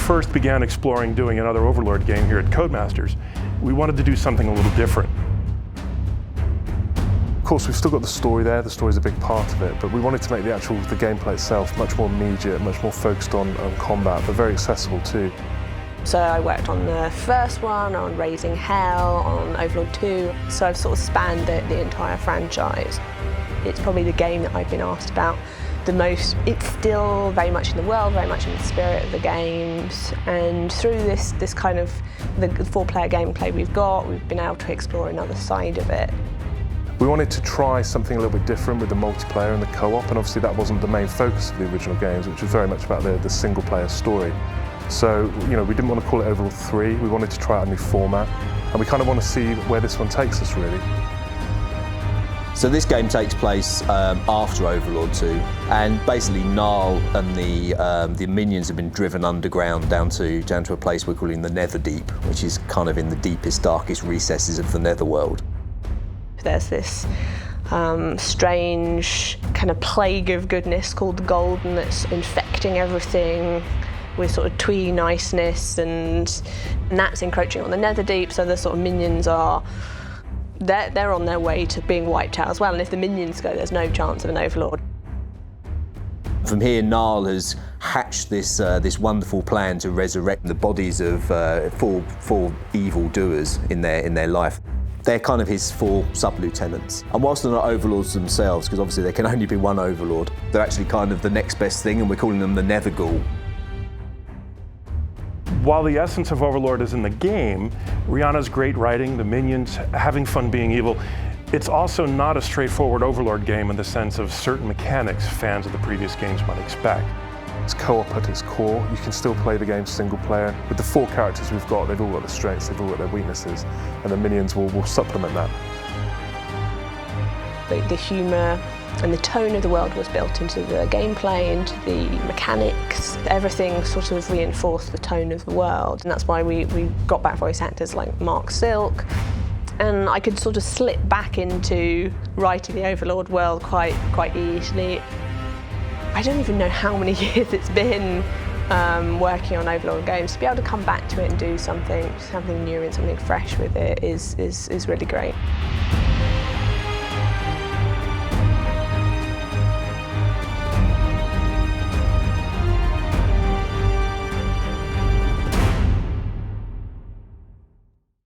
first began exploring doing another Overlord game here at Codemasters, we wanted to do something a little different. Of course, we've still got the story there. The story's a big part of it, but we wanted to make the gameplay itself much more immediate, much more focused on combat, but very accessible too. So I worked on the first one, on Raising Hell, on Overlord 2, so I've sort of spanned the entire franchise. It's probably the game that I've been asked about the most. It's still very much in the world, very much in the spirit of the games, and through this kind of the 4-player gameplay we've been able to explore another side of it. We wanted to try something a little bit different with the multiplayer and the co-op, and obviously that wasn't the main focus of the original games, which was very much about the single-player story. So, we didn't want to call it Overlord 3, we wanted to try out a new format, and we kind of want to see where this one takes us, really. So this game takes place after Overlord 2, and basically Gnarl and the minions have been driven underground down to a place we're calling the Netherdeep, which is kind of in the deepest, darkest recesses of the Netherworld. There's this strange kind of plague of goodness called the Golden that's infecting everything with sort of twee niceness, and that's encroaching on the Netherdeep, so the sort of minions are they're on their way to being wiped out as well, and if the minions go, there's no chance of an Overlord. From here, Gnarl has hatched this wonderful plan to resurrect the bodies of four evil doers in their life. They're kind of his 4 sub-lieutenants. And whilst they're not overlords themselves, because obviously there can only be one overlord, they're actually kind of the next best thing, and we're calling them the Netherghoul. While the essence of Overlord is in the game, Rihanna's great writing, the minions, having fun being evil, it's also not a straightforward Overlord game in the sense of certain mechanics fans of the previous games might expect. It's co-op at its core. You can still play the game single player. With the 4 characters we've got, they've all got their strengths, they've all got their weaknesses, and the minions will supplement that. The humour and the tone of the world was built into the gameplay, into the mechanics. Everything sort of reinforced the tone of the world, and that's why we got back voice actors like Mark Silk, and I could sort of slip back into writing the Overlord world quite easily. I don't even know how many years it's been working on Overlord games. To be able to come back to it and do something new and something fresh with it is really great.